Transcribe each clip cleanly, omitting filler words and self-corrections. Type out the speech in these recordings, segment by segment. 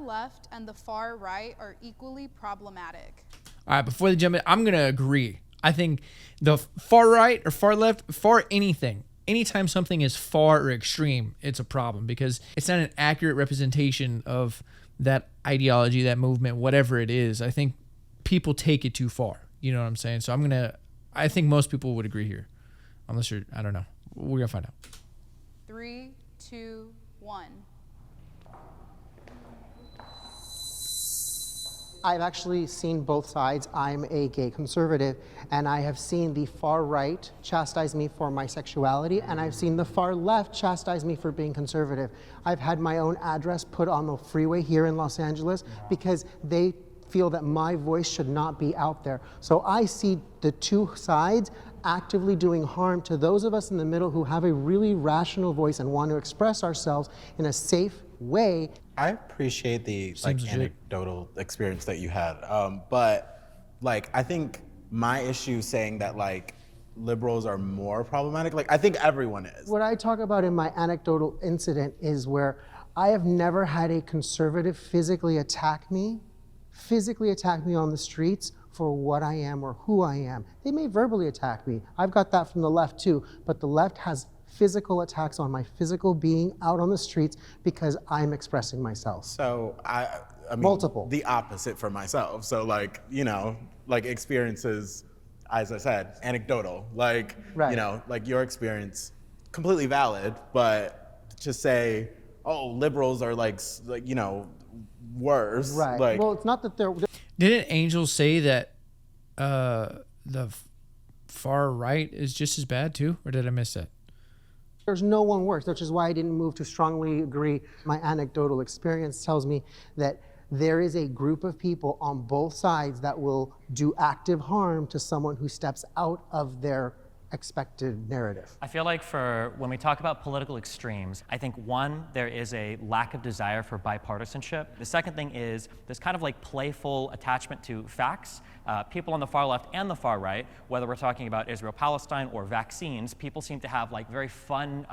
left and the far right are equally problematic. All right, before they jump in, I'm going to agree. I think the far right or far left, far anything, anytime something is far or extreme, it's a problem because it's not an accurate representation of that ideology, that movement, whatever it is. I think people take it too far. You know what I'm saying? So I think most people would agree here. Unless you're, I don't know. We're going to find out. 3, 2, 1. I've actually seen both sides. I'm a gay conservative, and I have seen the far right chastise me for my sexuality, and I've seen the far left chastise me for being conservative. I've had my own address put on the freeway here in Los Angeles because they feel that my voice should not be out there. So I see the two sides actively doing harm to those of us in the middle who have a really rational voice and want to express ourselves in a safe way. I appreciate the anecdotal experience that you had, but I think my issue saying that liberals are more problematic, I think everyone is. What I talk about in my anecdotal incident is where I have never had a conservative physically attack me on the streets for what I am or who I am. They may verbally attack me. I've got that from the left too, but the left has physical attacks on my physical being out on the streets because I'm expressing myself. So I mean, multiple. The opposite for myself. So experiences, as I said, anecdotal. Right. Your experience, completely valid, but to say, oh, liberals are worse. Right. Well, it's not that they're. Didn't Angel say that the far right is just as bad too, or did I miss that? There's no one worse, which is why I didn't move to strongly agree. My anecdotal experience tells me that there is a group of people on both sides that will do active harm to someone who steps out of their expected narrative. I feel like when we talk about political extremes, I think one, there is a lack of desire for bipartisanship. The second thing is this kind of playful attachment to facts. People on the far left and the far right, whether we're talking about Israel-Palestine or vaccines, people seem to have very fun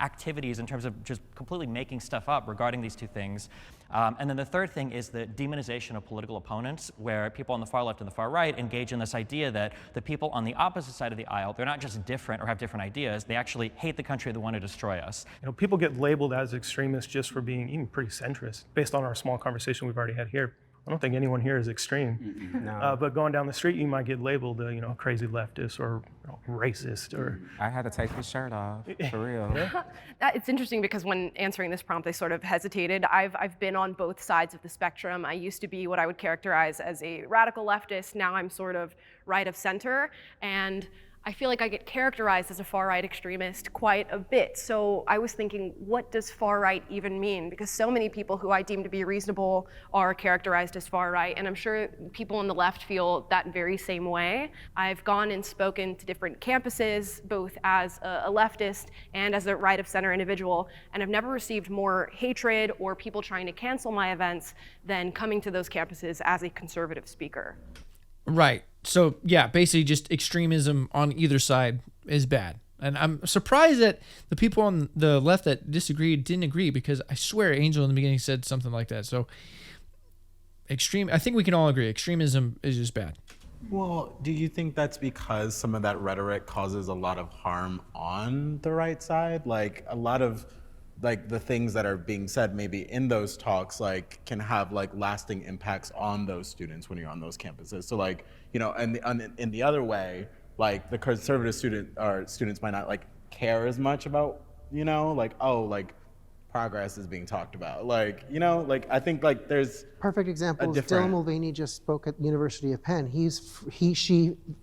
activities in terms of just completely making stuff up regarding these two things. And then the third thing is the demonization of political opponents, where people on the far left and the far right engage in this idea that the people on the opposite side of the aisle, they're not just different or have different ideas, they actually hate the country, they want to destroy us. People get labeled as extremists just for being even pretty centrist. Based on our small conversation we've already had here, I don't think anyone here is extreme. No. But going down the street, you might get labeled a crazy leftist or racist or. I had to take his shirt off, for real. It's interesting because when answering this prompt, I sort of hesitated. I've been on both sides of the spectrum. I used to be what I would characterize as a radical leftist. Now I'm sort of right of center, and I feel like I get characterized as a far-right extremist quite a bit. So I was thinking, what does far-right even mean? Because so many people who I deem to be reasonable are characterized as far-right, and I'm sure people on the left feel that very same way. I've gone and spoken to different campuses, both as a leftist and as a right-of-center individual, and I've never received more hatred or people trying to cancel my events than coming to those campuses as a conservative speaker. Right. So, yeah, basically just extremism on either side is bad. And I'm surprised that the people on the left that disagreed didn't agree, because I swear Angel in the beginning said something like that. So, I think we can all agree, extremism is just bad. Well, do you think that's because some of that rhetoric causes a lot of harm on the right side? A lot of the things that are being said maybe in those talks can have lasting impacts on those students when you're on those campuses. So and in the other way, the conservative students might not care as much about progress is being talked about. I think there's perfect example is Dylan Mulvaney just spoke at the University of Penn.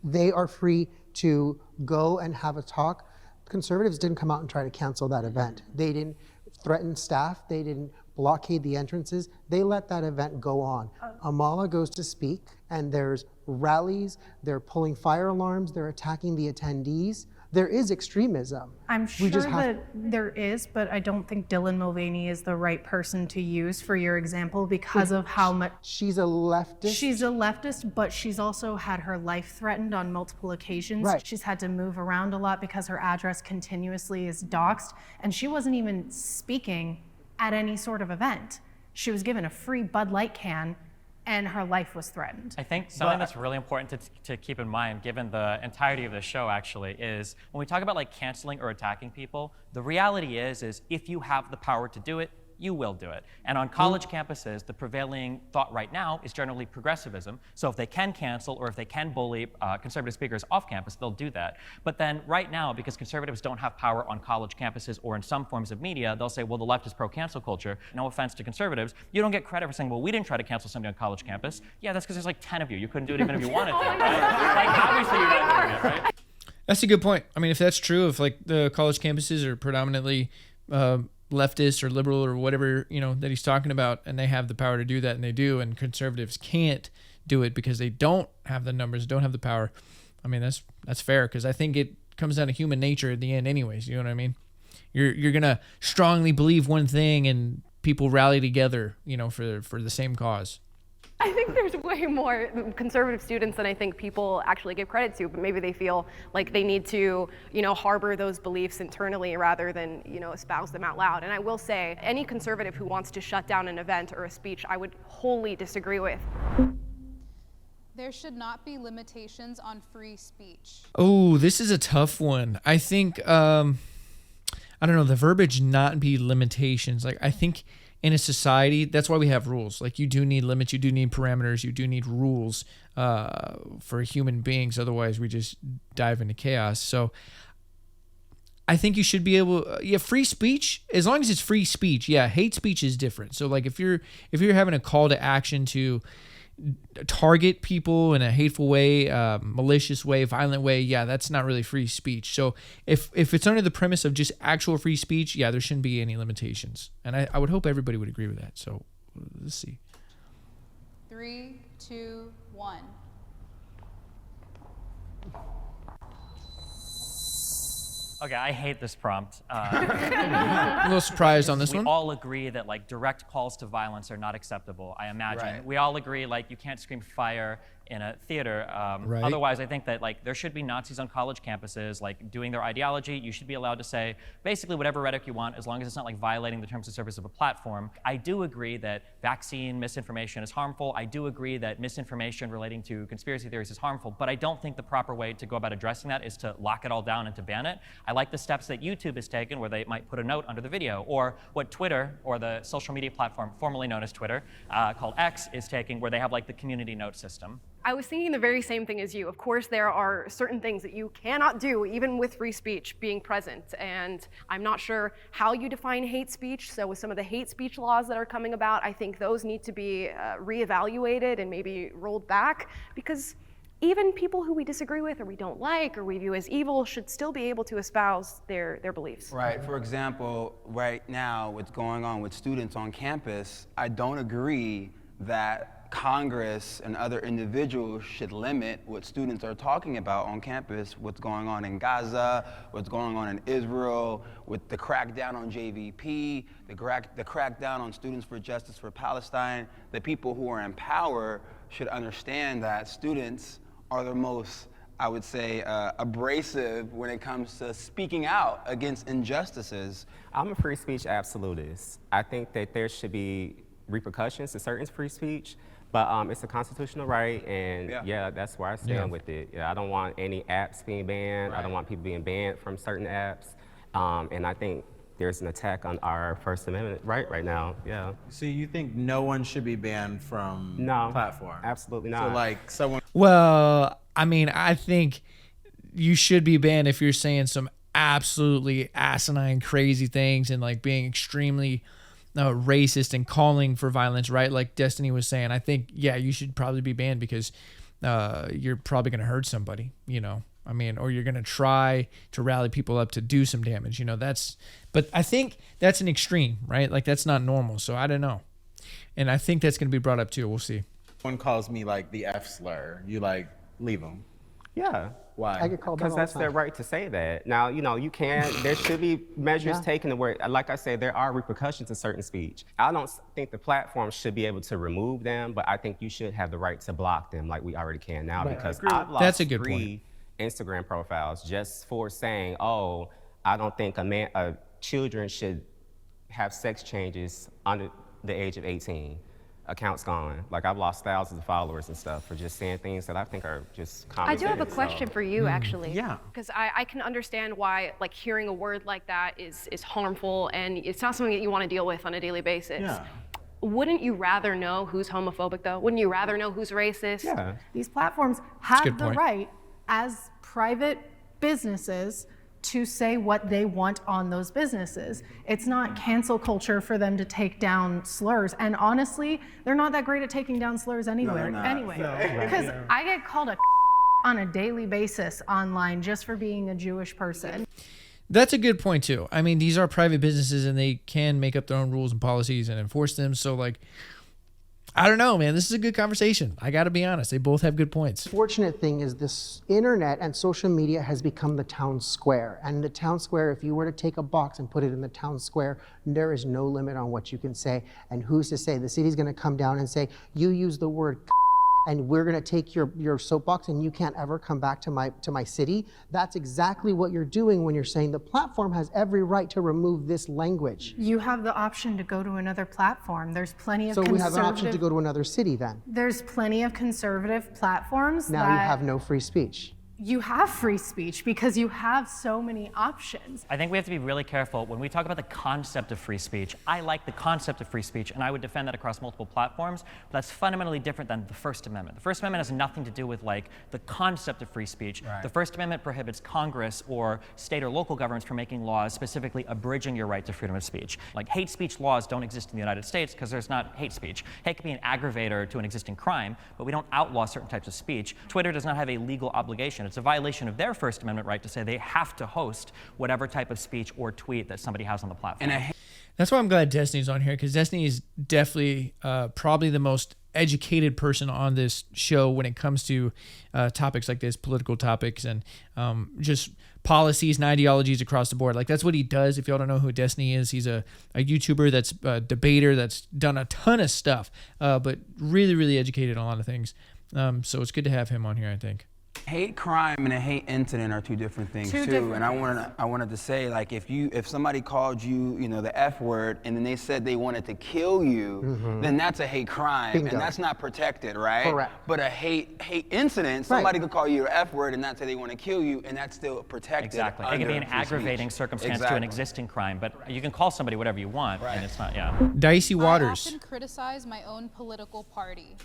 They are free to go and have a talk. Conservatives didn't come out and try to cancel that event. They didn't threaten staff. They didn't blockade the entrances. They let that event go on. Amala goes to speak, and there's rallies. They're pulling fire alarms. They're attacking the attendees. There is extremism. I'm sure that there is, but I don't think Dylan Mulvaney is the right person to use for your example because of how much... She's a leftist? She's a leftist, but she's also had her life threatened on multiple occasions. Right. She's had to move around a lot because her address continuously is doxxed, and she wasn't even speaking at any sort of event. She was given a free Bud Light can, and her life was threatened. I think something that's really important to keep in mind, given the entirety of the show actually, is when we talk about like canceling or attacking people, the reality is if you have the power to do it, you will do it. And on college campuses, the prevailing thought right now is generally progressivism. So if they can cancel or if they can bully conservative speakers off campus, they'll do that. But then right now, because conservatives don't have power on college campuses or in some forms of media, they'll say, well, the left is pro-cancel culture. No offense to conservatives. You don't get credit for saying, well, we didn't try to cancel somebody on college campus. Yeah, that's because there's like 10 of you. You couldn't do it even if you wanted to, right? Like, obviously you're not doing it, right? That's a good point. I mean, if that's true, if like the college campuses are predominantly leftist or liberal or whatever, that he's talking about, and they have the power to do that, and they do, and conservatives can't do it because they don't have the numbers, don't have the power. I mean, that's fair, because I think it comes down to human nature at the end anyways, you know what I mean? You're going to strongly believe one thing and people rally together, for the same cause. I think there's way more conservative students than I think people actually give credit to, but maybe they feel like they need to, harbor those beliefs internally rather than, espouse them out loud. And I will say, any conservative who wants to shut down an event or a speech, I would wholly disagree with. There should not be limitations on free speech. Oh, this is a tough one. I think, I don't know, the verbiage not be limitations. Like, I think in a society, that's why we have rules. Like, you do need limits, you do need parameters, you do need rules for human beings. Otherwise, we just dive into chaos. So I think you should be able, free speech, as long as it's free speech. Yeah, hate speech is different. So like if you're having a call to action to target people in a hateful way, malicious way, violent way, yeah, that's not really free speech. So if it's under the premise of just actual free speech, yeah, there shouldn't be any limitations. And I would hope everybody would agree with that. So let's see. 3, 2, 1. Okay, I hate this prompt. A little surprised on this one. We all agree that like direct calls to violence are not acceptable, I imagine. Right. We all agree like you can't scream fire in a theater. Right. Otherwise, I think that like there should be Nazis on college campuses like doing their ideology. You should be allowed to say basically whatever rhetoric you want as long as it's not like violating the terms of service of a platform. I do agree that vaccine misinformation is harmful. I do agree that misinformation relating to conspiracy theories is harmful, but I don't think the proper way to go about addressing that is to lock it all down and to ban it. I like the steps that YouTube has taken where they might put a note under the video, or what Twitter, or the social media platform formerly known as Twitter, called X, is taking, where they have like the community note system. I was thinking the very same thing as you. Of course, there are certain things that you cannot do, even with free speech being present. And I'm not sure how you define hate speech. So with some of the hate speech laws that are coming about, I think those need to be reevaluated and maybe rolled back, because even people who we disagree with or we don't like or we view as evil should still be able to espouse their beliefs. Right. For example, right now, what's going on with students on campus, I don't agree that Congress and other individuals should limit what students are talking about on campus, what's going on in Gaza, what's going on in Israel, with the crackdown on JVP, the crackdown on Students for Justice for Palestine. The people who are in power should understand that students are the most, I would say, abrasive when it comes to speaking out against injustices. I'm a free speech absolutist. I think that there should be repercussions to certain free speech, but it's a constitutional right, and yeah, that's where I stand with it. Yeah, I don't want any apps being banned. Right. I don't want people being banned from certain apps, and I think there's an attack on our First Amendment right now. Yeah. So you think no one should be banned from platform? Absolutely not. So like someone. Well, I mean, I think you should be banned if you're saying some absolutely asinine, crazy things and like being extremely racist and calling for violence, right? Like Destiny was saying, I think, yeah, you should probably be banned because you're probably going to hurt somebody, I mean, or you're going to try to rally people up to do some damage, but I think that's an extreme, right? Like that's not normal. So I don't know. And I think that's going to be brought up too. We'll see. Someone calls me like the F slur. You like leave them. Yeah. Why? I get called that Because all that's the their time. right to say that. Now, you can, there should be measures taken where, like I said, there are repercussions to certain speech. I don't think the platform should be able to remove them, but I think you should have the right to block them like we already can now, because I've lost That's a good 3 point. Instagram profiles just for saying, I don't think children should have sex changes the age of 18. Accounts gone. Like, I've lost thousands of followers and stuff for just saying things that I think are just common I do have a sense, question so. for you, actually. Yeah. Because I can understand why, like, hearing a word like that is harmful, and it's not something that you want to deal with on a daily basis. Yeah. Wouldn't you rather know who's homophobic, though? Wouldn't you rather know who's racist? Yeah. These platforms a have good the point. right, as private businesses, to say what they want on those businesses. It's not cancel culture for them to take down slurs. And honestly, they're not that great at taking down slurs anyway. Because I get called a on a daily basis online just for being a Jewish person. That's a good point too. I mean, these are private businesses and they can make up their own rules and policies and enforce them. So like, I don't know, man. This is a good conversation. I got to be honest. They both have good points. Fortunate thing is this internet and social media has become the town square. And the town square, if you were to take a box and put it in the town square, there is no limit on what you can say. And who's to say the city's going to come down and say, you use the word and we're going to take your soapbox and you can't ever come back to my city? That's exactly what you're doing when you're saying the platform has every right to remove this language. You have the option to go to another platform. There's plenty of So we conservative... have an option to go to another city then. There's plenty of conservative platforms Now that you have no free speech. you have free speech because you have so many options. I think we have to be really careful when we talk about the concept of free speech. I like the concept of free speech, and I would defend that across multiple platforms, but that's fundamentally different than the First Amendment. The First Amendment has nothing to do with like the concept of free speech. Right. The First Amendment prohibits Congress or state or local governments from making laws specifically abridging your right to freedom of speech. Like hate speech laws don't exist in the United States because there's not hate speech. Hate can be an aggravator to an existing crime, but we don't outlaw certain types of speech. Twitter does not have a legal obligation. It's a violation of their First Amendment right to say they have to host whatever type of speech or tweet that somebody has on the platform. That's why I'm glad Destiny's on here, because Destiny is definitely probably the most educated person on this show when it comes to topics like this, political topics and just policies and ideologies across the board. Like that's what he does. If y'all don't know who Destiny is, he's a YouTuber that's a debater that's done a ton of stuff, but really, really educated on a lot of things. So it's good to have him on here, I think. Hate crime and a hate incident are two different things too. And I wanted to say, like, if somebody called you, the F word, and then they said they wanted to kill you, then that's a hate crime, Bingo. and that's not protected, right? Correct. But a hate incident, somebody could call you an F word and not say they want to kill you, and that's still protected. Exactly. It can be an aggravating circumstance to an existing crime, but you can call somebody whatever you want, and it's not, Dicey I Waters. often criticize my own political party.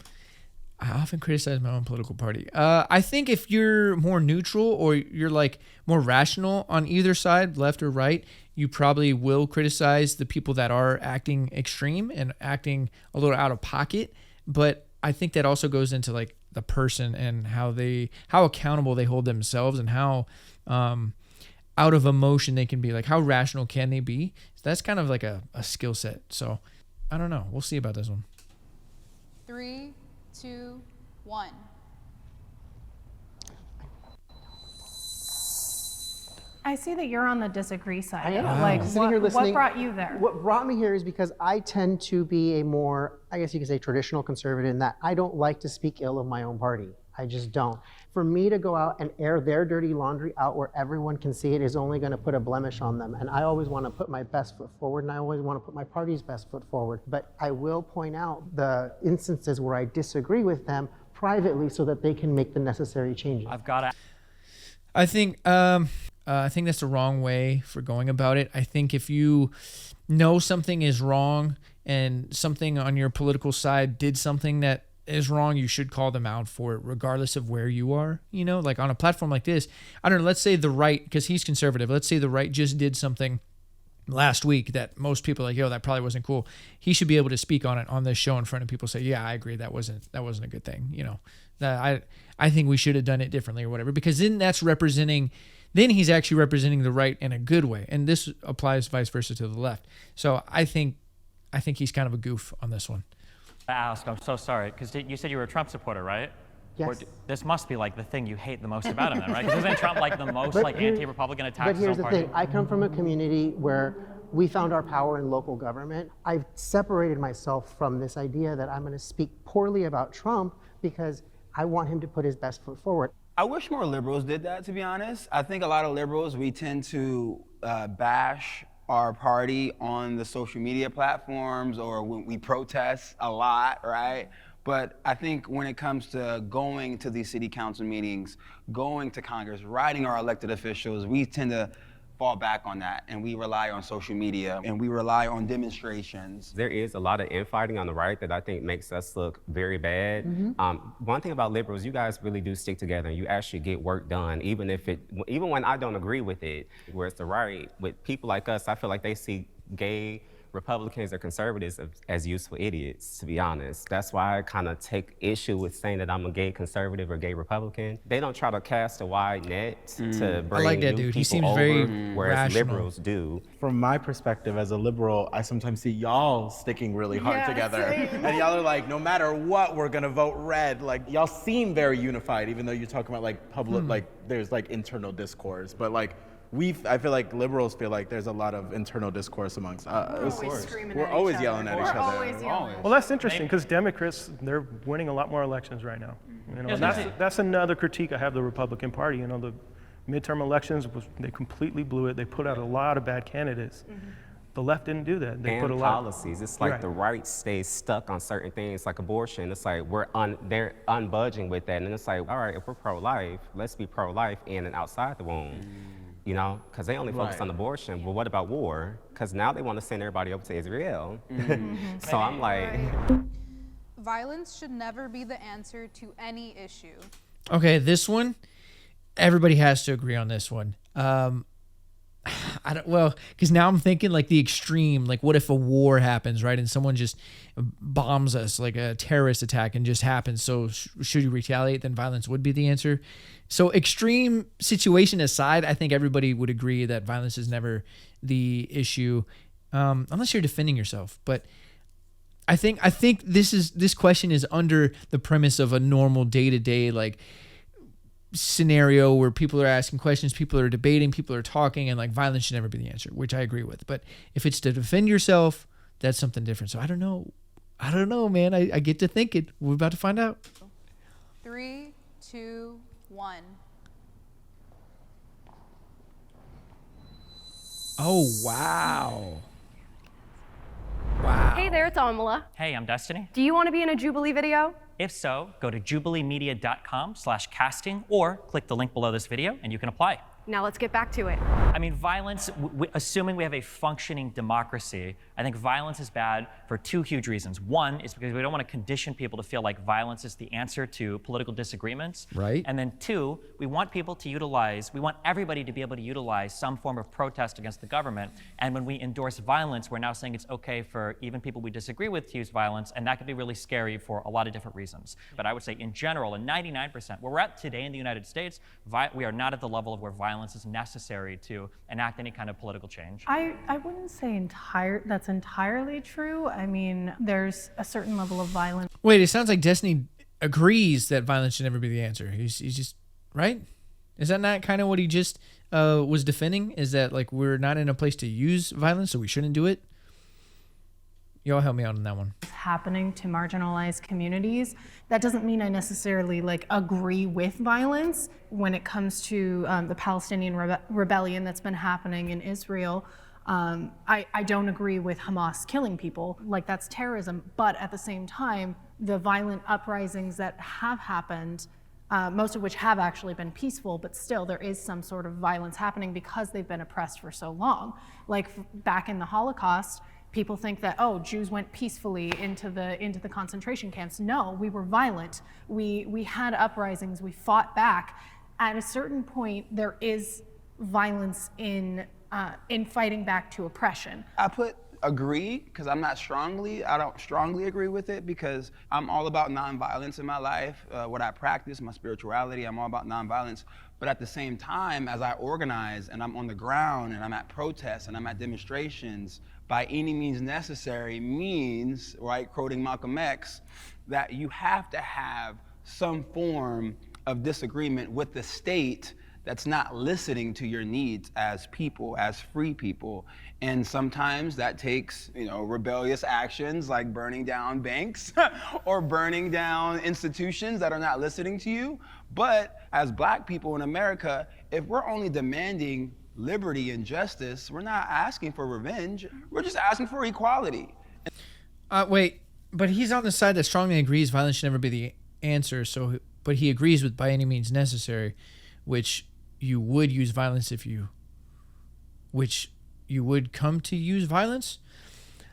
I often criticize my own political party. I think if you're more neutral or you're like more rational on either side, left or right, you probably will criticize the people that are acting extreme and acting a little out of pocket. But I think that also goes into like the person and how accountable they hold themselves and how out of emotion they can be. Like how rational can they be? So that's kind of like a skill set. So I don't know. We'll see about this one. 3, 2, 1. I see that you're on the disagree side. I am. Like, Sitting here what listening. brought you there? What brought me here is because I tend to be a more, I guess you could say, traditional conservative in that I don't like to speak ill of my own party. I just don't. For me to go out and air their dirty laundry out where everyone can see it is only going to put a blemish on them. And I always want to put my best foot forward, and I always want to put my party's best foot forward. But I will point out the instances where I disagree with them privately so that they can make the necessary changes. I've got to. I think that's the wrong way for going about it. I think if you know something is wrong and something on your political side did something that is wrong, you should call them out for it, regardless of where you are. Like on a platform like this, I don't know, let's say the right, because he's conservative, let's say the right just did something last week that most people are like, yo, that probably wasn't cool. He should be able to speak on it on this show in front of people, say, yeah, I agree, that wasn't a good thing. That I think we should have done it differently or whatever, because then then he's actually representing the right in a good way. And this applies vice versa to the left. So I think he's kind of a goof on this one. Ask, I'm so sorry, because you said you were a Trump supporter, right? Yes. This must be like the thing you hate the most about him, then, right? Because isn't Trump like the most anti-Republican attacks But his here's own the party? thing, I come from a community where we found our power in local government. I've separated myself from this idea that I'm going to speak poorly about Trump because I want him to put his best foot forward. I wish more liberals did that, to be honest. I think a lot of liberals, we tend to bash our party on the social media platforms or when we protest a lot, right? But I think when it comes to going to these city council meetings, going to Congress, writing our elected officials, we tend to fall back on that, and we rely on social media, and we rely on demonstrations. There is a lot of infighting on the right that I think makes us look very bad. One thing about liberals, you guys really do stick together and you actually get work done, even when I don't agree with it. Whereas the right, with people like us, I feel like they see gay Republicans or conservatives as useful idiots, to be honest. That's why I kind of take issue with saying that I'm a gay conservative or gay Republican. They don't try to cast a wide net to bring I like that new dude. He people seems over, very whereas rational. liberals do. From my perspective as a liberal, I sometimes see y'all sticking really hard together. And y'all are like, no matter what, we're gonna vote red. Like, y'all seem very unified, even though you're talking about like public, like there's like internal discourse. But like, I feel like liberals feel like there's a lot of internal discourse amongst us. We're always yelling at each other. Well, that's interesting because Democrats, they're winning a lot more elections right now. You know, and that's another critique I have of the Republican Party. You know, the midterm elections, they completely blew it. They put out a lot of bad candidates. The left didn't do that. They put a lot policies. It's like the right stays stuck on certain things, like abortion. It's like they're unbudging with that, and it's like, all right, if we're pro-life, let's be pro-life in and outside the womb. You know, because they only focus on abortion. But what about war? Because now they want to send everybody over to Israel. So I'm like, Violence should never be the answer to any issue. Okay, this one, everybody has to agree on this one. Because now I'm thinking like the extreme, like what if a war happens, right? And someone just bombs us, like a terrorist attack, and just happens. So should you retaliate? Then violence would be the answer. So extreme situation aside, I think everybody would agree that violence is never the issue, unless you're defending yourself. But I think this question is under the premise of a normal day-to-day like scenario where people are asking questions, people are debating, people are talking, and like violence should never be the answer, which I agree with. But if it's to defend yourself, that's something different. So I don't know, man. I get to thinking. We're about to find out. 3, 2, 1. Oh, wow. Hey there, it's Amala. Hey, I'm Destiny. Do you want to be in a Jubilee video? If so, go to jubileemedia.com/casting or click the link below this video and you can apply. Now let's get back to it. I mean, violence, assuming we have a functioning democracy, I think violence is bad for two huge reasons. One is because we don't want to condition people to feel like violence is the answer to political disagreements. Right. And then two, we want everybody to be able to utilize some form of protest against the government. And when we endorse violence, we're now saying it's okay for even people we disagree with to use violence, and that could be really scary for a lot of different reasons. But I would say in general, in 99%, where we're at today in the United States, we are not at the level of where violence is necessary to enact any kind of political change. I wouldn't say that's entirely true. I mean, there's a certain level of violence. Wait, it sounds like Destiny agrees that violence should never be the answer. He's just, right? Is that not kind of what he just was defending? Is that like we're not in a place to use violence, so we shouldn't do it? Y'all help me out on that one. Happening to marginalized communities. That doesn't mean I necessarily like agree with violence when it comes to the Palestinian rebellion that's been happening in Israel. I don't agree with Hamas killing people, like that's terrorism. But at the same time, the violent uprisings that have happened, most of which have actually been peaceful, but still there is some sort of violence happening because they've been oppressed for so long. Like back in the Holocaust, people think that, oh, Jews went peacefully into the concentration camps. No, we were violent. We had uprisings, we fought back. At a certain point, there is violence in fighting back to oppression. I put agree because I don't strongly agree with it because I'm all about nonviolence in my life. What I practice, my spirituality, I'm all about nonviolence. But at the same time, as I organize and I'm on the ground and I'm at protests and I'm at demonstrations, by any means necessary means, right, quoting Malcolm X, that you have to have some form of disagreement with the state that's not listening to your needs as people, as free people. And sometimes that takes, rebellious actions like burning down banks or burning down institutions that are not listening to you. But as Black people in America, if we're only demanding liberty and justice. We're not asking for revenge. We're just asking for equality. Wait, but he's on the side that strongly agrees violence should never be the answer. So, but he agrees with by any means necessary, which you would use violence which you would come to use violence.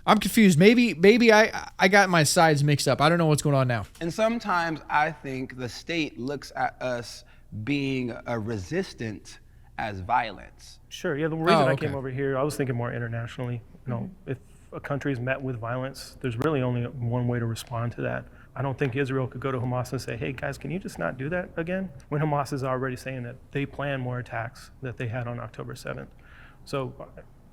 I'm confused. Maybe I got my sides mixed up. I don't know what's going on now. And sometimes I think the state looks at us being resistant as violence. Sure, yeah, the reason I okay. came over here, I was thinking more internationally. You know, if a country is met with violence, there's really only one way to respond to that. I don't think Israel could go to Hamas and say, hey guys, can you just not do that again? When Hamas is already saying that they plan more attacks that they had on October 7th. So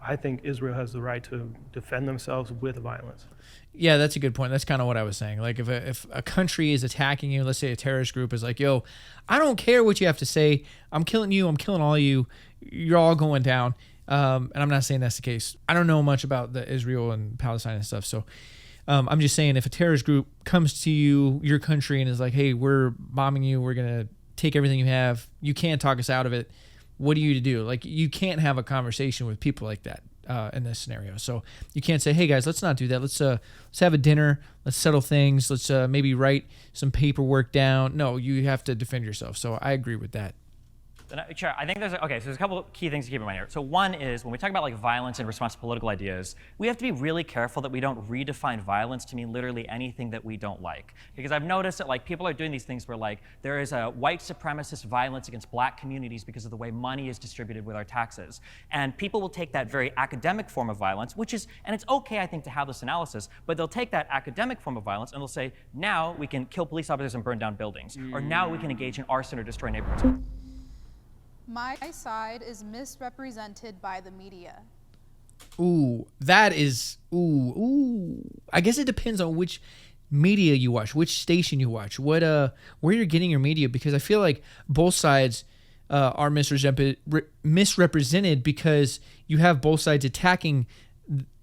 I think Israel has the right to defend themselves with violence. Yeah, that's a good point. That's kind of what I was saying. Like if a country is attacking you, let's say a terrorist group is like, yo, I don't care what you have to say. I'm killing you. I'm killing all of you. You're all going down. And I'm not saying that's the case. I don't know much about the Israel and Palestine and stuff. So I'm just saying if a terrorist group comes to you, your country, and is like, hey, we're bombing you. We're going to take everything you have. You can't talk us out of it. What are you to do? Like, you can't have a conversation with people like that in this scenario. So you can't say, hey guys, let's not do that. Let's have a dinner. Let's settle things. Let's maybe write some paperwork down. No, you have to defend yourself. So I agree with that. Sure, I think there's a couple of key things to keep in mind here. So one is when we talk about like violence in response to political ideas, we have to be really careful that we don't redefine violence to mean literally anything that we don't like. Because I've noticed that like people are doing these things where like there is a white supremacist violence against black communities because of the way money is distributed with our taxes. And people will take that very academic form of violence, which is, and it's okay I think to have this analysis, but they'll take that academic form of violence and they'll say, now we can kill police officers and burn down buildings, or now we can engage in arson or destroy neighborhoods. My side is misrepresented by the media. Ooh, that is, ooh. I guess it depends on which media you watch, which station you watch, where you're getting your media, because I feel like both sides are misrepresented because you have both sides attacking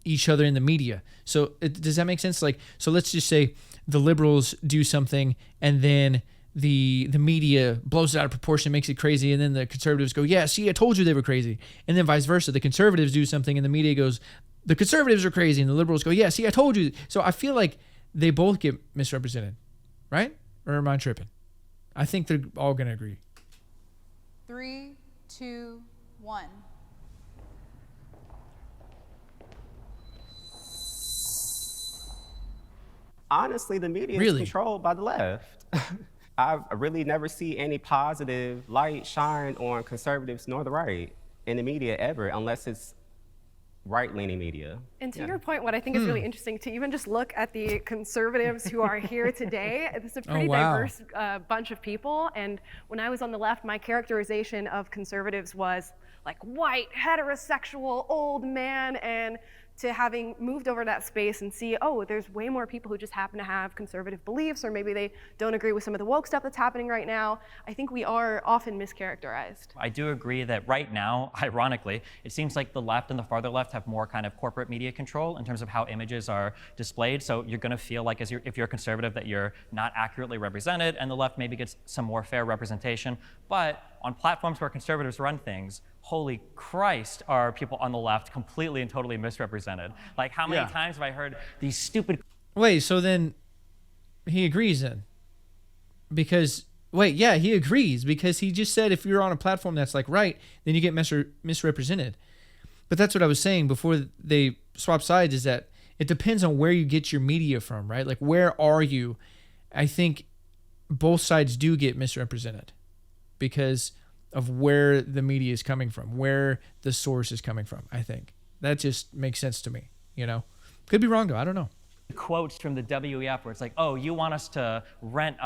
each other in the media. So does that make sense? Like, so let's just say the liberals do something and then the media blows it out of proportion, makes it crazy, and then the conservatives go, yeah, see, I told you they were crazy. And then vice versa. The conservatives do something and the media goes, the conservatives are crazy, and the liberals go, yeah, see, I told you. So I feel like they both get misrepresented, right? Or am I tripping? I think they're all going to agree. 3, 2, 1. Honestly, the media is controlled by the left. I really never see any positive light shine on conservatives nor the right in the media ever, unless it's right-leaning media. And to your point, what I think is really interesting to even just look at the conservatives who are here today. It's a pretty diverse bunch of people. And when I was on the left, my characterization of conservatives was like white, heterosexual, old man, and to having moved over that space and see, oh, there's way more people who just happen to have conservative beliefs, or maybe they don't agree with some of the woke stuff that's happening right now. I think we are often mischaracterized. I do agree that right now, ironically, it seems like the left and the farther left have more kind of corporate media control in terms of how images are displayed. So you're going to feel like if you're a conservative that you're not accurately represented, and the left maybe gets some more fair representation. But on platforms where conservatives run things, holy Christ, are people on the left completely and totally misrepresented. Like, how many times have I heard these stupid... Wait, so then he agrees then? Because, wait, yeah, he agrees, because he just said if you're on a platform that's like right, then you get misrepresented. But that's what I was saying before they swap sides, is that it depends on where you get your media from, right? Like, where are you? I think both sides do get misrepresented because of where the media is coming from, where the source is coming from, I think. That just makes sense to me, you know? Could be wrong, though. I don't know. Quotes from the WEF where it's like, oh, you want us to rent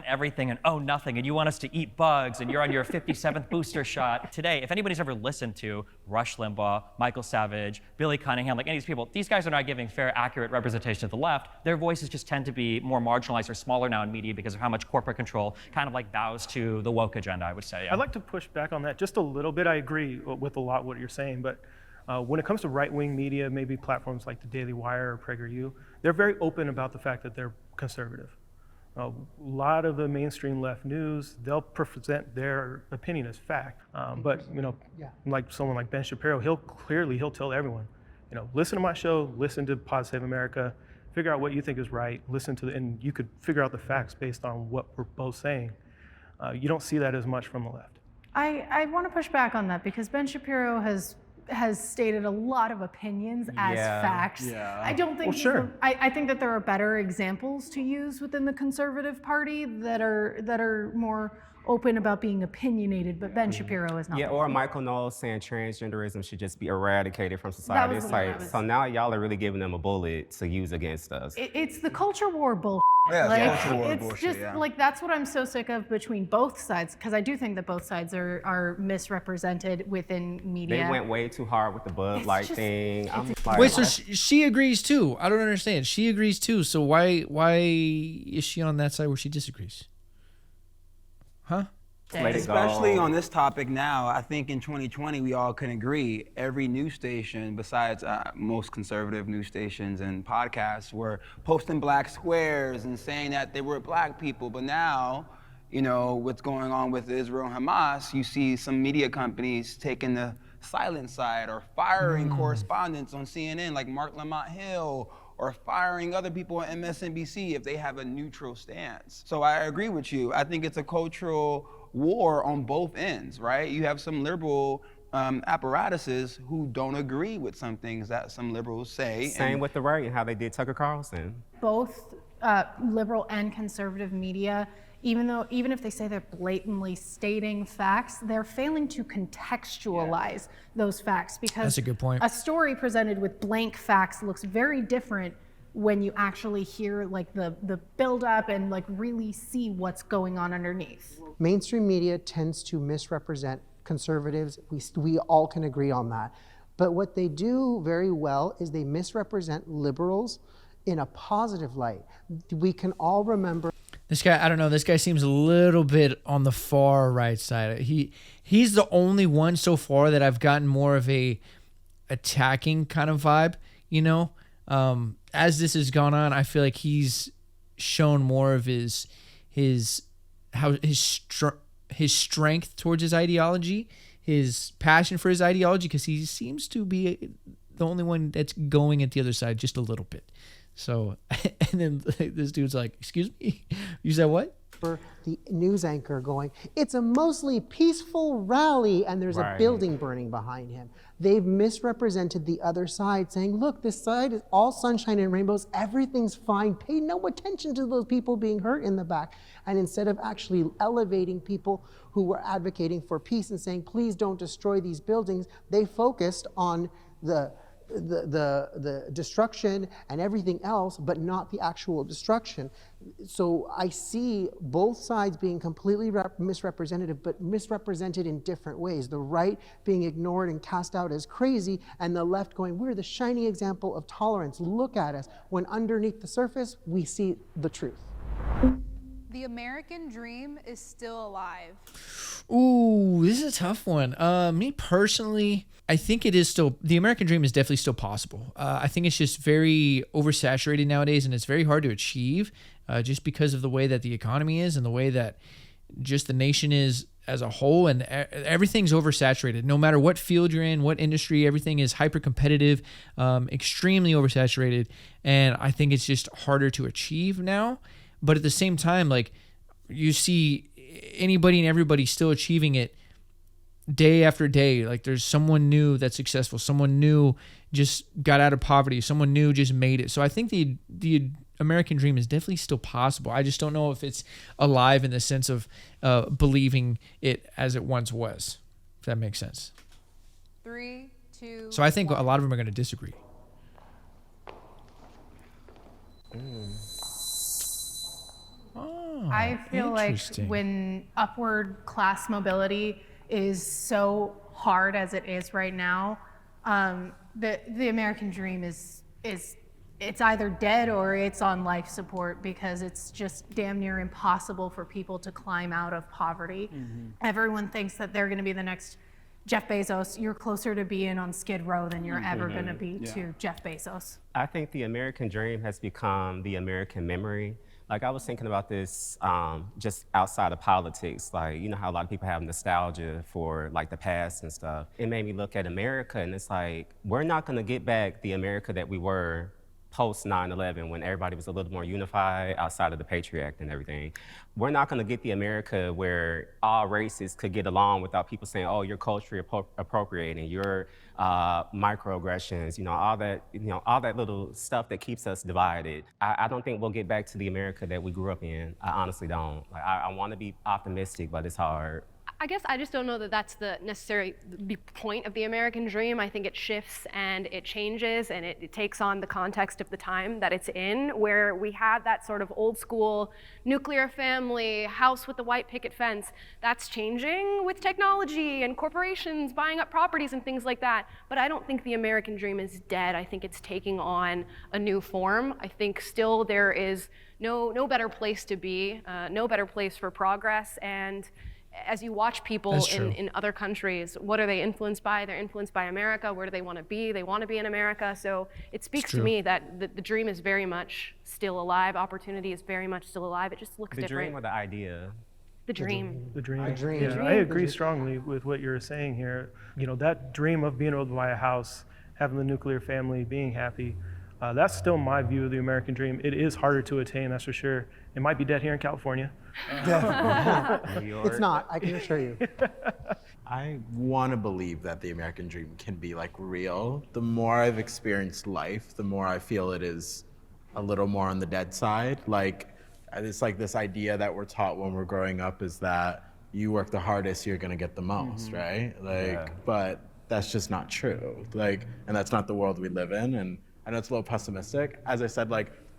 everything and own nothing, and you want us to eat bugs, and you're on your 57th booster shot. Today, if anybody's ever listened to Rush Limbaugh, Michael Savage, Billy Cunningham, like any of these people, these guys are not giving fair, accurate representation of the left. Their voices just tend to be more marginalized or smaller now in media because of how much corporate control kind of like bows to the woke agenda, I would say. Yeah. I'd like to push back on that just a little bit. I agree with a lot what you're saying, but when it comes to right-wing media, maybe platforms like the Daily Wire or PragerU, they're very open about the fact that they're conservative. A lot of the mainstream left news, they'll present their opinion as fact. But like someone like Ben Shapiro, he'll tell everyone, listen to my show, listen to Pod Save America, figure out what you think is right, and you could figure out the facts based on what we're both saying. You don't see that as much from the left. I want to push back on that because Ben Shapiro has stated a lot of opinions as facts. Yeah. I don't think I think that there are better examples to use within the conservative party that are more open about being opinionated, but Ben Shapiro is not. Yeah, or Michael Knowles saying transgenderism should just be eradicated from society. It's like, so now y'all are really giving them a bullet to use against us. It's the culture war bullshit. Yeah, It's just like that's what I'm so sick of between both sides, because I do think that both sides are misrepresented within media. They went way too hard with the Bud Light thing. I'm like, Wait, so she agrees too? I don't understand. She agrees too. So why is she on that side where she disagrees? Huh? Especially on this topic now, I think in 2020 we all can agree every news station, besides most conservative news stations and podcasts, were posting black squares and saying that they were black people. But now, what's going on with Israel and Hamas, you see some media companies taking the silent side or firing correspondents on CNN like Mark Lamont Hill, or firing other people on MSNBC if they have a neutral stance. So I agree with you. I think it's a cultural war on both ends, right? You have some liberal apparatuses who don't agree with some things that some liberals say. Same with the right and how they did Tucker Carlson. Both liberal and conservative media, even if they say they're blatantly stating facts, they're failing to contextualize those facts, because that's a good point. A story presented with blank facts looks very different when you actually hear like the build up and like really see what's going on underneath. Mainstream media tends to misrepresent conservatives. We all can agree on that. But what they do very well is they misrepresent liberals in a positive light. We can all remember. This guy, I don't know. This guy seems a little bit on the far right side. He's the only one so far that I've gotten more of a attacking kind of vibe. As this has gone on, I feel like he's shown more of his strength towards his ideology, his passion for his ideology, because he seems to be the only one that's going at the other side just a little bit. So, and then this dude's like, excuse me, you said what? For the news anchor going, it's a mostly peaceful rally, and there's a building burning behind him. They've misrepresented the other side, saying, look, this side is all sunshine and rainbows, everything's fine, pay no attention to those people being hurt in the back. And instead of actually elevating people who were advocating for peace and saying, please don't destroy these buildings, they focused on the destruction and everything else, but not the actual destruction. So I see both sides being completely misrepresentative, but misrepresented in different ways. The right being ignored and cast out as crazy, and the left going, we're the shiny example of tolerance. Look at us. When underneath the surface, we see the truth. The American dream is still alive. Ooh, this is a tough one. Me personally, I think it is still, the American dream is definitely still possible. I think it's just very oversaturated nowadays, and it's very hard to achieve just because of the way that the economy is and the way that just the nation is as a whole, and everything's oversaturated. No matter what field you're in, what industry, everything is hyper competitive, extremely oversaturated, and I think it's just harder to achieve now. But at the same time, like, you see anybody and everybody still achieving it day after day. Like, there's someone new that's successful, someone new just got out of poverty, someone new just made it. So I think the American dream is definitely still possible. I just don't know if it's alive in the sense of believing it as it once was, if that makes sense. 3, 2, So I think 1. A lot of them are going to disagree. I feel like when upward class mobility is so hard as it is right now, the American dream is it's either dead or it's on life support, because it's just damn near impossible for people to climb out of poverty. Everyone thinks that they're going to be the next Jeff Bezos. You're closer to being on Skid Row than you're ever going to be to Jeff Bezos. I think the American dream has become the American memory, Like I was thinking about this just outside of politics. Like, you know how a lot of people have nostalgia for like the past and stuff. It made me look at America and it's like, we're not gonna get back the America that we were post 9/11 when everybody was a little more unified outside of the Patriot Act and everything. We're not gonna get the America where all races could get along without people saying, oh, you're culturally appropriating, you're microaggressions, all that little stuff that keeps us divided. I don't think we'll get back to the America that we grew up in. I honestly don't. Like, I wanna be optimistic, but it's hard. I guess I just don't know that that's the necessary point of the American dream. I think it shifts and it changes and it takes on the context of the time that it's in, where we have that sort of old school nuclear family, house with the white picket fence. That's changing with technology and corporations buying up properties and things like that. But I don't think the American dream is dead. I think it's taking on a new form. I think still there is no better place to be, no better place for progress. And as you watch people in other countries, what are they influenced by? They're influenced by America. Where do they want to be? They want to be in America. So it speaks to me that the dream is very much still alive. Opportunity is very much still alive. It just looks different. The dream or the idea? The dream. The dream. A dream. Yeah, I agree strongly with what you're saying here. That dream of being able to buy a house, having the nuclear family, being happy, that's still my view of the American dream. It is harder to attain, that's for sure. It might be dead here in California. It's not, I can assure you. I want to believe that the American dream can be like real. The more I've experienced life, the more I feel it is a little more on the dead side. Like, it's like this idea that we're taught when we're growing up is that you work the hardest, you're gonna get the most, right? But that's just not true. And that's not the world we live in. And I know it's a little pessimistic. As I said,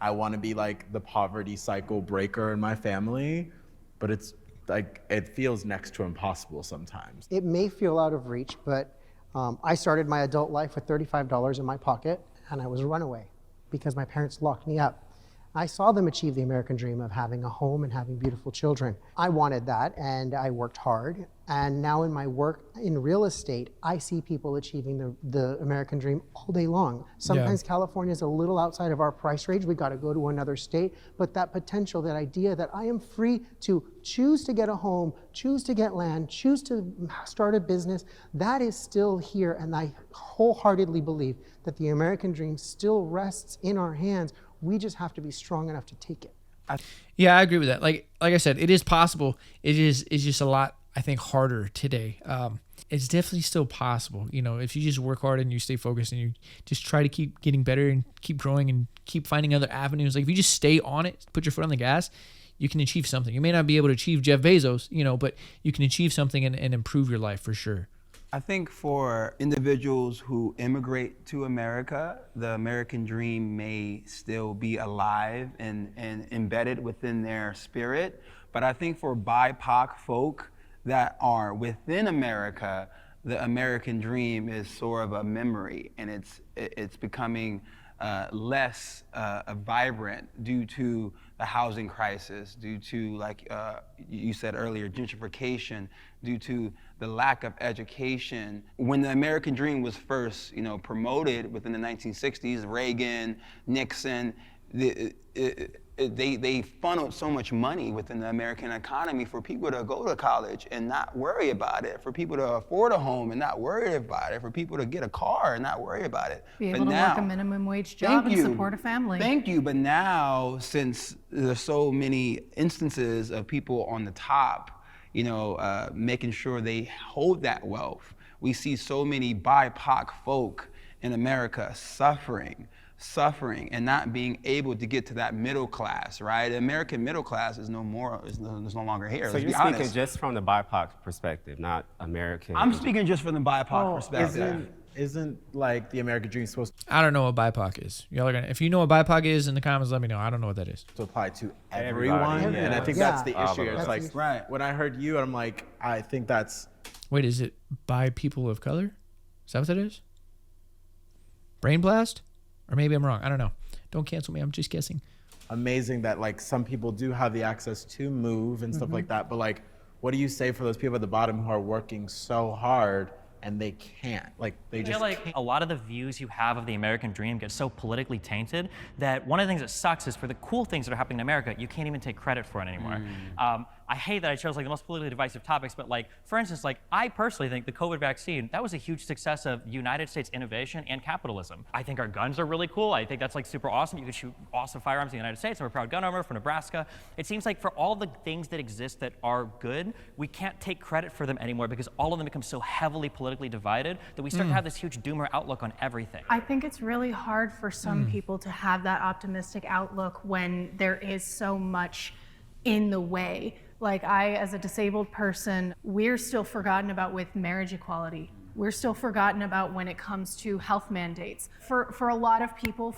I want to be like the poverty cycle breaker in my family, but it's like, it feels next to impossible sometimes. It may feel out of reach, but I started my adult life with $35 in my pocket, and I was a runaway because my parents locked me up. I saw them achieve the American dream of having a home and having beautiful children. I wanted that, and I worked hard. And now in my work in real estate, I see people achieving the American dream all day long. Sometimes California is a little outside of our price range. We got to go to another state. But that potential, that idea that I am free to choose to get a home, choose to get land, choose to start a business, that is still here. And I wholeheartedly believe that the American dream still rests in our hands. We just have to be strong enough to take it. Yeah, I agree with that. Like I said, it is possible. It's just a lot, I think, harder today. It's definitely still possible. If you just work hard and you stay focused and you just try to keep getting better and keep growing and keep finding other avenues. Like if you just stay on it, put your foot on the gas, you can achieve something. You may not be able to achieve Jeff Bezos, but you can achieve something and improve your life for sure. I think for individuals who immigrate to America, the American dream may still be alive and embedded within their spirit. But I think for BIPOC folk that are within America, the American dream is sort of a memory, and it's becoming less vibrant due to the housing crisis, due to, like you said earlier, gentrification, due to the lack of education. When the American dream was first, promoted within the 1960s, Reagan, Nixon, they funneled so much money within the American economy for people to go to college and not worry about it, for people to afford a home and not worry about it, for people to get a car and not worry about it. Be able to work a minimum wage job and support a family. Thank you, but now, since there's so many instances of people on the top, making sure they hold that wealth, we see so many BIPOC folk in America suffering and not being able to get to that middle class, right? The American middle class is no longer here. So you're speaking just from the BIPOC perspective, not American. I'm speaking just from the BIPOC perspective. Isn't like the American dream supposed I don't know what BIPOC is. Y'all are if you know what BIPOC is in the comments, let me know. I don't know what that is. to apply to everyone? And I think that's the issue. It's like, right. When I heard you, I'm like, I think that's... Wait, is it by people of color? Is that what that is? Brain blast? Or maybe I'm wrong. I don't know. Don't cancel me. I'm just guessing. Amazing that like some people do have the access to move and stuff like that. But like, what do you say for those people at the bottom who are working so hard and they can't. Like, they I just feel like a lot of the views you have of the American dream get so politically tainted that one of the things that sucks is for the cool things that are happening in America, you can't even take credit for it anymore. I hate that I chose like the most politically divisive topics, but like, for instance, like I personally think the COVID vaccine, that was a huge success of United States innovation and capitalism. I think our guns are really cool. I think that's like super awesome. You can shoot awesome firearms in the United States. I'm a proud gun owner from Nebraska. It seems like for all the things that exist that are good, we can't take credit for them anymore because all of them become so heavily politically divided that we start to have this huge doomer outlook on everything. I think it's really hard for some people to have that optimistic outlook when there is so much in the way. Like I, as a disabled person, we're still forgotten about with marriage equality. We're still forgotten about when it comes to health mandates. For a lot of people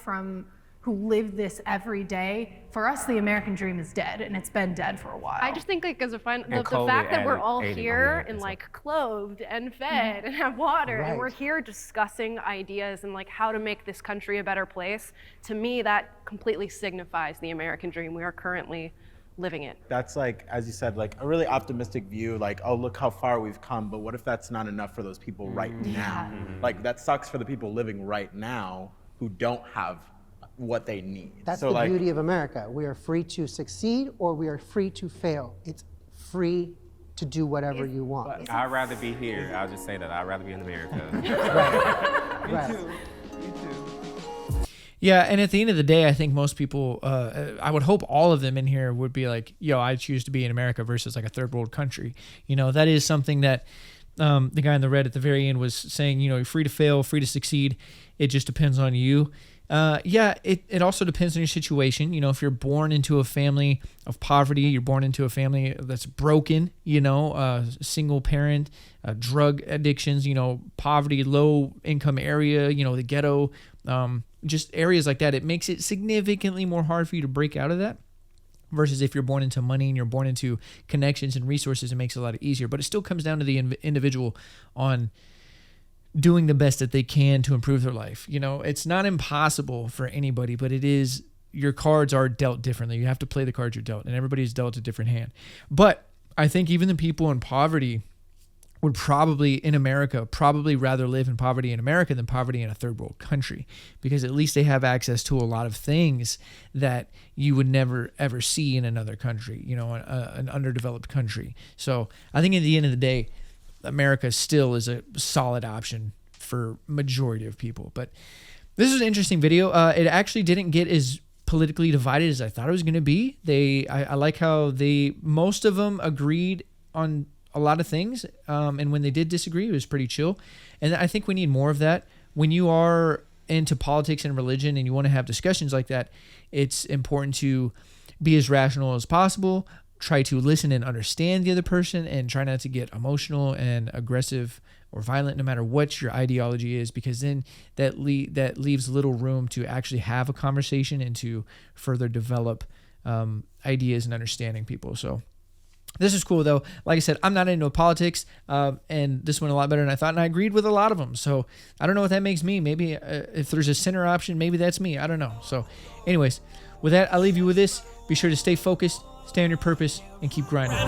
who live this every day, for us, the American dream is dead, and it's been dead for a while. I just think like as a fun, the COVID fact that we're added all 80 here on and that, like clothed and fed and have water, and we're Right. here discussing ideas and like how to make this country a better place, to me that completely signifies the American dream. We are currently living it. that's like, as you said, like a really optimistic view, like, oh, look how far we've come, but what if that's not enough for those people right now? Like, that sucks for the people living right now who don't have what they need. That's so the like, beauty of America. We are free to succeed or we are free to fail. It's free to do whatever you want. I'd rather be here. I'll just say that. I'd rather be in America. Right. Yeah, and at the end of the day, I think most people, I would hope all of them in here would be like, yo, I choose to be in America versus like a third world country. You know, that is something that the guy in the red at the very end was saying, you know, you're free to fail, free to succeed. It just depends on you. Yeah, it also depends on your situation. You know, if you're born into a family of poverty, you're born into a family that's broken, you know, single parent, drug addictions, you know, poverty, low income area, you know, the ghetto, just areas like that. It makes it significantly more hard for you to break out of that. Versus if you're born into money and you're born into connections and resources, it makes it a lot easier. But it still comes down to the individual on doing the best that they can to improve their life. You know, it's not impossible for anybody, but it is, your cards are dealt differently. You have to play the cards you're dealt, and everybody's dealt a different hand. But I think even the people in poverty would probably, in America, probably rather live in poverty in America than poverty in a third world country, because at least they have access to a lot of things that you would never ever see in another country, you know, an underdeveloped country. So I think at the end of the day, America still is a solid option for majority of people. But this is an interesting video. It actually didn't get as politically divided as I thought it was going to be. I like how most of them agreed on a lot of things, and when they did disagree, it was pretty chill. And I think we need more of that. When you are into politics and religion and you want to have discussions like that, it's important to be as rational as possible, try to listen and understand the other person, and try not to get emotional and aggressive or violent no matter what your ideology is, because then that leaves little room to actually have a conversation and to further develop ideas and understanding people. So this is cool, though. Like I said, I'm not into politics, and this went a lot better than I thought, and I agreed with a lot of them. So I don't know what that makes me. Maybe if there's a center option, maybe that's me. I don't know. So anyways, with that, I'll leave you with this. Be sure to stay focused, stay on your purpose, and keep grinding.